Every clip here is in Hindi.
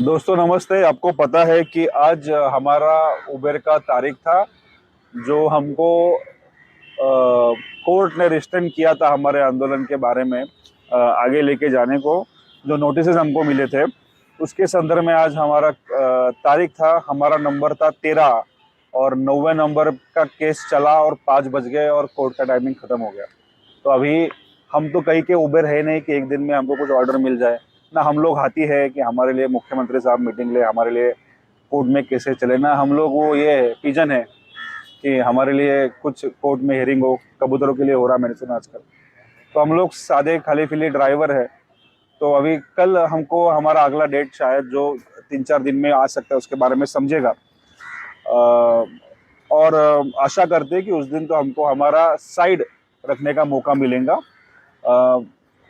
दोस्तों नमस्ते। आपको पता है कि आज हमारा उबेर का तारीख था जो हमको कोर्ट ने रिस्ट्रिक्ट किया था हमारे आंदोलन के बारे में आगे लेके जाने को। जो नोटिसेस हमको मिले थे उसके संदर्भ में आज हमारा तारीख था। हमारा नंबर था 13 और 9वें नंबर का केस चला और 5 बज गए और कोर्ट का टाइमिंग ख़त्म हो गया। तो अभी हम तो कहीं के उबेर है नहीं कि एक दिन में हमको कुछ ऑर्डर मिल जाए। ना हम लोग हाथी है कि हमारे लिए मुख्यमंत्री साहब मीटिंग ले, हमारे लिए कोर्ट में कैसे चले। ना हम लोग वो ये पिजन है कि हमारे लिए कुछ कोर्ट में हियरिंग हो। कबूतरों के लिए हो रहा मैंने सुना आजकल। तो हम लोग सादे खाली फिली ड्राइवर है। तो अभी कल हमको हमारा अगला डेट शायद जो 3-4 दिन में आ सकता है उसके बारे में समझेगा। और आशा करते हैं कि उस दिन तो हमको हमारा साइड रखने का मौका मिलेगा।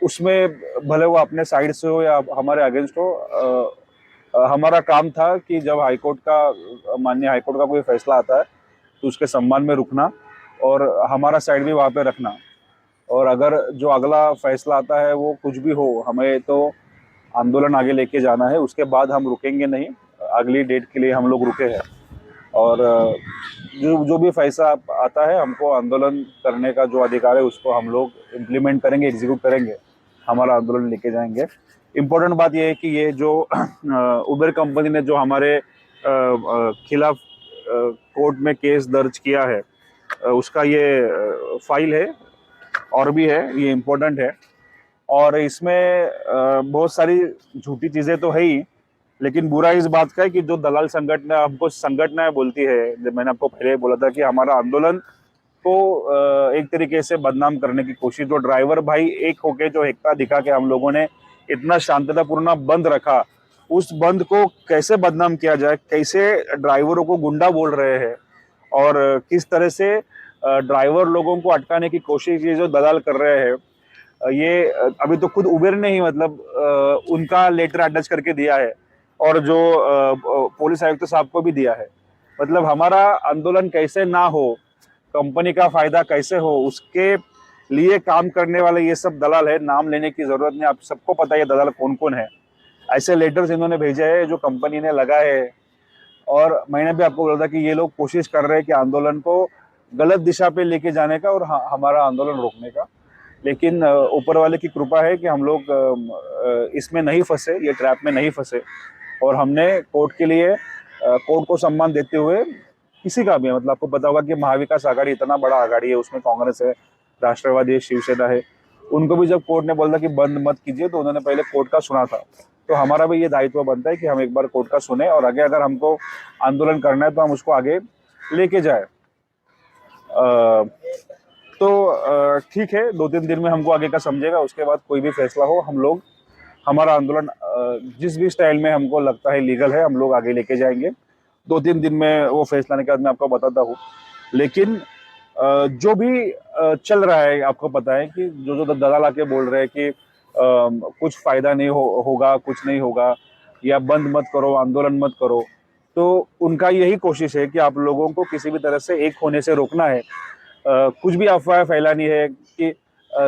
उसमें भले वो अपने साइड से हो या हमारे अगेंस्ट हो। हमारा काम था कि जब हाईकोर्ट का माननीय हाईकोर्ट का कोई फैसला आता है तो उसके सम्मान में रुकना और हमारा साइड भी वहाँ पे रखना। और अगर जो अगला फैसला आता है वो कुछ भी हो, हमें तो आंदोलन आगे लेके जाना है। उसके बाद हम रुकेंगे नहीं। अगली डेट के लिए हम लोग रुके हैं और जो जो भी फैसला आता है हमको आंदोलन करने का जो अधिकार है उसको हम लोग इम्प्लीमेंट करेंगे, एग्जीक्यूट करेंगे, हमारा आंदोलन लेके जाएंगे। इम्पोर्टेंट बात यह है कि ये जो उबर कंपनी ने जो हमारे खिलाफ कोर्ट में केस दर्ज किया है उसका ये फाइल है और भी है, ये इम्पोर्टेंट है। और इसमें बहुत सारी झूठी चीज़ें तो है ही, लेकिन बुरा इस बात का है कि जो दलाल संगठन हमको संगठन बोलती है, जब मैंने आपको पहले बोला था कि हमारा आंदोलन को एक तरीके से बदनाम करने की कोशिश, जो ड्राइवर भाई एक होके जो एकता दिखा के हम लोगों ने इतना शांततापूर्ण बंद रखा, उस बंद को कैसे बदनाम किया जाए, कैसे ड्राइवरों को गुंडा बोल रहे हैं और किस तरह से ड्राइवर लोगों को अटकाने की कोशिश ये जो दलाल कर रहे हैं। ये अभी तो खुद उबेर ने ही मतलब उनका लेटर अटैच करके दिया है और जो पुलिस आयुक्त साहब को भी दिया है। मतलब हमारा आंदोलन कैसे ना हो, कंपनी का फायदा कैसे हो, उसके लिए काम करने वाले ये सब दलाल है। नाम लेने की जरूरत नहीं, आप सबको पता है ये दलाल कौन कौन है। ऐसे लेटर्स इन्होंने भेजे हैं जो कंपनी ने लगाए है। और मैंने भी आपको बोला था कि ये लोग कोशिश कर रहे हैं कि आंदोलन को गलत दिशा पे लेके जाने का और हमारा आंदोलन रोकने का। लेकिन ऊपर वाले की कृपा है कि हम लोग इसमें नहीं फंसे, ये ट्रैप में नहीं फंसे। और हमने कोर्ट के लिए कोर्ट को सम्मान देते हुए किसी का भी, मतलब आपको पता होगा कि महाविकास आघाड़ी इतना बड़ा आघाड़ी है, उसमें कांग्रेस है, राष्ट्रवादी है, शिवसेना है। उनको भी जब कोर्ट ने बोला कि बंद मत कीजिए तो उन्होंने पहले कोर्ट का सुना था। तो हमारा भी ये दायित्व बनता है कि हम एक बार कोर्ट का सुने और आगे अगर हमको आंदोलन करना है तो हम उसको आगे लेके जाए। तो ठीक है, 2-3 दिन में हमको आगे का समझेगा। उसके बाद कोई भी फैसला हो, हम लोग हमारा आंदोलन जिस भी स्टाइल में हमको लगता है लीगल है, हम लोग आगे लेके जाएंगे। 2-3 दिन में वो फैसला आने के बाद मैं आपको बताता हूँ। लेकिन जो भी चल रहा है, आपको पता है कि जो जो दलाल आके बोल रहे हैं कि कुछ फायदा नहीं होगा, कुछ नहीं होगा, या बंद मत करो, आंदोलन मत करो, तो उनका यही कोशिश है कि आप लोगों को किसी भी तरह से एक होने से रोकना है। कुछ भी अफवाह फैलानी है कि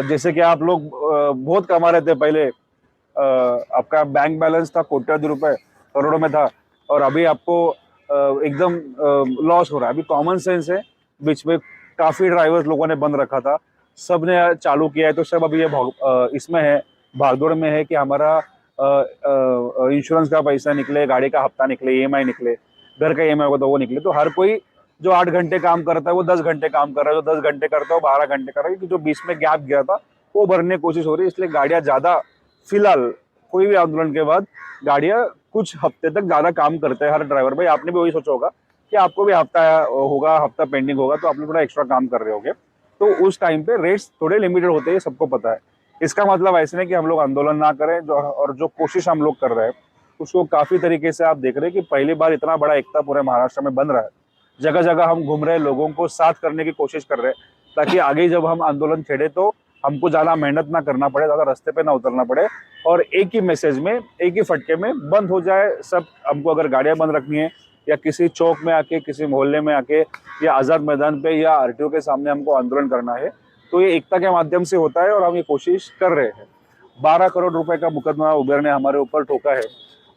जैसे कि आप लोग बहुत कमा रहे थे पहले, आपका बैंक बैलेंस था कोट्याधि रुपए, करोड़ों में था, और अभी आपको एकदम लॉस हो रहा है। अभी कॉमन सेंस है, बीच में काफ़ी ड्राइवर्स लोगों ने बंद रखा था, सब ने चालू किया है, तो सब अभी ये इसमें है, भागदौड़ में है कि हमारा इंश्योरेंस का पैसा निकले, गाड़ी का हफ्ता निकले, ईएमआई निकले, घर का ईएमआई होगा तो वो निकले। तो हर कोई जो 8 घंटे काम करता है वो 10 घंटे काम कर रहा है, जो 10 घंटे करता है वो 12 घंटे कर रहा है, क्योंकि जो बीच में गैप गया था वो भरने की कोशिश हो रही है। इसलिए गाड़ियां ज़्यादा, फिलहाल कोई भी आंदोलन के बाद गाड़ियां कुछ हफ्ते तक ज़्यादा काम करते हैं। हर ड्राइवर भाई, आपने भी वही सोचा होगा कि आपको भी हफ्ता होगा, हफ्ता पेंडिंग होगा, तो आप लोग थोड़ा एक्स्ट्रा काम कर रहे होंगे, तो उस टाइम पे रेट्स थोड़े लिमिटेड होते हैं, सबको पता है। इसका मतलब ऐसे नहीं कि हम लोग आंदोलन ना करें, और जो कोशिश हम लोग कर रहे हैं उसको काफ़ी तरीके से आप देख रहे हैं कि पहली बार इतना बड़ा एकता पूरे महाराष्ट्र में बन रहा है। जगह जगह हम घूम रहे हैं, लोगों को साथ करने की कोशिश कर रहे हैं, ताकि आगे जब हम आंदोलन छेड़े तो हमको ज़्यादा मेहनत ना करना पड़े, ज़्यादा रास्ते पे ना उतरना पड़े, और एक ही मैसेज में, एक ही फटके में बंद हो जाए सब। हमको अगर गाड़ियां बंद रखनी है या किसी चौक में आके, किसी मोहल्ले में आके, या आज़ाद मैदान पे या आरटीओ के सामने हमको आंदोलन करना है, तो ये एकता के माध्यम से होता है और हम ये कोशिश कर रहे हैं। 12 करोड़ रुपए का मुकदमा उबेर ने हमारे ऊपर ठोका है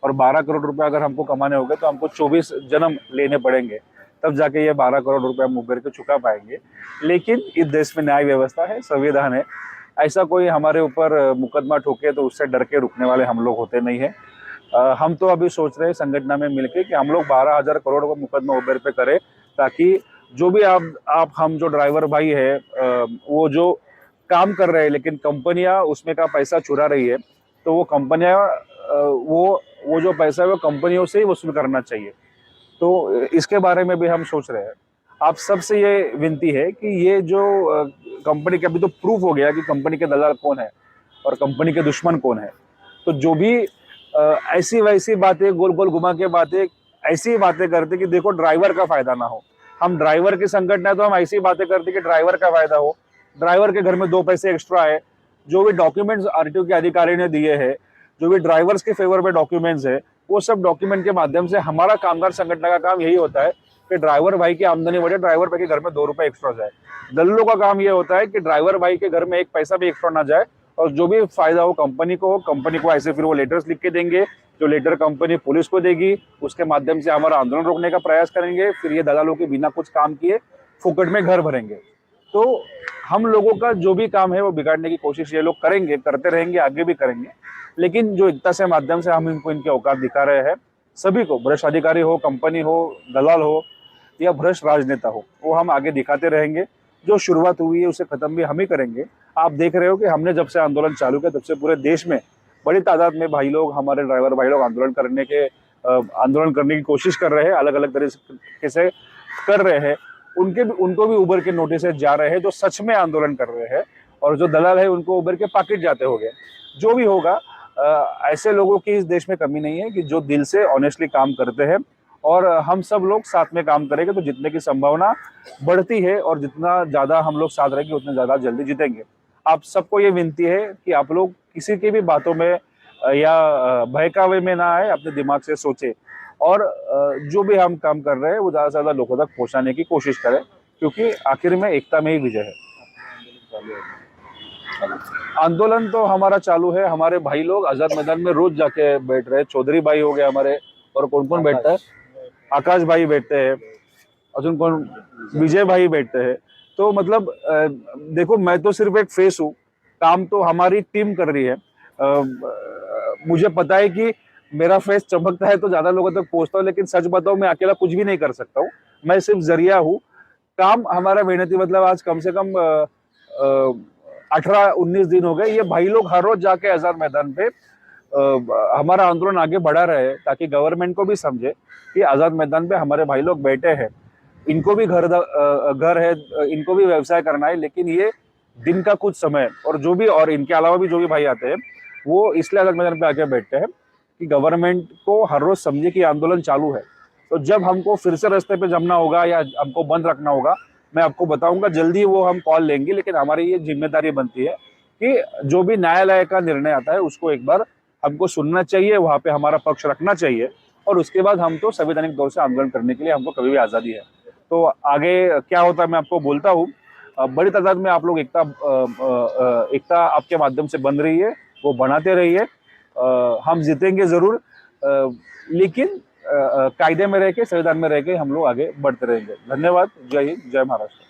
और 12 करोड़ रुपए अगर हमको कमाने होंगे तो हमको 24 जन्म लेने पड़ेंगे, तब जाके ये 12 करोड़ रुपए हम उबर के चुका पाएंगे। लेकिन इस देश में न्याय व्यवस्था है, संविधान है, ऐसा कोई हमारे ऊपर मुकदमा ठोके तो उससे डर के रुकने वाले हम लोग होते नहीं है। हम तो अभी सोच रहे हैं संगठन में मिलके कि हम लोग 12,000 करोड़ का मुकदमा उबर पे करें, ताकि जो भी आप हम जो ड्राइवर भाई है वो जो काम कर रहे हैं लेकिन कंपनियां उसमें का पैसा चुरा रही है, तो वो कंपनियां वो जो पैसा है वो कंपनियों से ही वसूल करना चाहिए। तो इसके बारे में भी हम सोच रहे हैं। आप सबसे ये विनती है कि ये जो कंपनी के, अभी तो प्रूफ हो गया कि कंपनी के दलाल कौन है और कंपनी के दुश्मन कौन है, तो जो भी ऐसी वैसी बातें गोल गोल घुमा के बातें ऐसी बातें करते कि देखो ड्राइवर का फायदा ना हो, हम ड्राइवर की संगठन है तो हम ऐसी बातें करते कि ड्राइवर का फायदा हो, ड्राइवर के घर में 2 पैसे एक्स्ट्रा है, जो भी डॉक्यूमेंट्स आरटीओ के अधिकारी ने दिए हैं, जो भी ड्राइवर्स के फेवर में डॉक्यूमेंट्स है, वो सब डॉक्यूमेंट के माध्यम से हमारा कामगार संगठन का काम यही होता है कि ड्राइवर भाई की आमदनी बढ़े, ड्राइवर भाई के घर में 2 रुपए एक्स्ट्रा जाए। दल्लों का काम ये होता है कि ड्राइवर भाई के घर में 1 पैसा भी एक्स्ट्रा ना जाए, और जो भी फायदा हो कंपनी को ऐसे फिर वो लेटर्स लिख के देंगे, जो लेटर कंपनी पुलिस को देगी, उसके माध्यम से हमारा आंदोलन रोकने का प्रयास करेंगे, फिर ये दलालों के बिना कुछ काम किए फुकट में घर भरेंगे। तो हम लोगों का जो भी काम है वो बिगाड़ने की कोशिश ये लोग करेंगे, करते रहेंगे, आगे भी करेंगे। लेकिन जो एकता से माध्यम से हम इनको इनके औकात दिखा रहे हैं, सभी को, भ्रष्ट अधिकारी हो, कंपनी हो, दलाल हो या भ्रष्ट राजनेता हो, वो हम आगे दिखाते रहेंगे। जो शुरुआत हुई है उसे खत्म भी हम ही करेंगे। आप देख रहे हो कि हमने जब से आंदोलन चालू किया तब से पूरे देश में बड़ी तादाद में भाई लोग, हमारे ड्राइवर भाई लोग आंदोलन करने की कोशिश कर रहे हैं, अलग अलग तरीके से कर रहे हैं। उनको भी उबर के नोटिस जा रहे हैं जो सच में आंदोलन कर रहे हैं, और जो दलाल है उनको उबर के पाकिट जाते हो गए। जो भी होगा, ऐसे लोगों की इस देश में कमी नहीं है कि जो दिल से ऑनेस्टली काम करते हैं, और हम सब लोग साथ में काम करेंगे तो जीतने की संभावना बढ़ती है, और जितना ज्यादा हम लोग साथ रहेंगे उतने ज्यादा जल्दी जीतेंगे। आप सबको ये विनती है कि आप लोग किसी की भी बातों में या बहकावे में ना आए, अपने दिमाग से सोचे, और जो भी हम काम कर रहे हैं वो ज्यादा से ज्यादा लोगों तक पहुंचाने की कोशिश करें, क्योंकि आखिर में एकता में ही विजय है। आंदोलन तो हमारा चालू है, हमारे भाई लोग आजाद मैदान में रोज जाके बैठ रहे हैं। चौधरी भाई हो गए हमारे, और कौन कौन बैठता है, आकाश भाई बैठते हैं, अजून कौन, विजय भाई बैठते हैं। तो मतलब देखो, मैं तो सिर्फ एक फेस हूँ, काम तो हमारी टीम कर रही है। मुझे पता है कि मेरा फेस चमकता है तो ज्यादा लोगों तक पहुंचता हूँ, लेकिन सच बताओ मैं अकेला कुछ भी नहीं कर सकता हूँ, मैं सिर्फ जरिया हूँ। काम हमारा मेहनती, मतलब आज कम से कम 18-19 दिन हो गए, ये भाई लोग हर रोज जाके आजाद मैदान पे हमारा आंदोलन आगे बढ़ा रहे हैं, ताकि गवर्नमेंट को भी समझे कि आजाद मैदान पे हमारे भाई लोग बैठे हैं, इनको भी घर है, इनको भी व्यवसाय करना है, लेकिन ये दिन का कुछ समय, और इनके अलावा भी जो भी भाई आते हैं वो इसलिए आजाद मैदान पे आके बैठते हैं कि गवर्नमेंट को हर रोज समझे कि आंदोलन चालू है। तो जब हमको फिर से रास्ते पे जमना होगा या हमको बंद रखना होगा, मैं आपको बताऊंगा, जल्दी वो हम कॉल लेंगे। लेकिन हमारी ये जिम्मेदारी बनती है कि जो भी न्यायालय का निर्णय आता है उसको एक बार हमको सुनना चाहिए, वहां पे हमारा पक्ष रखना चाहिए, और उसके बाद हम तो संवैधानिक तौर से आंदोलन करने के लिए हमको कभी भी आजादी है। तो आगे क्या होता है मैं आपको बोलता हूँ। बड़ी तादाद में आप लोग एकता आपके माध्यम से बन रही है, वो बनाते रहिए। हम जीतेंगे जरूर, लेकिन कायदे में रह के, संविधान में रह के हम लोग आगे बढ़ते रहेंगे। धन्यवाद। जय हिंद, जय महाराष्ट्र।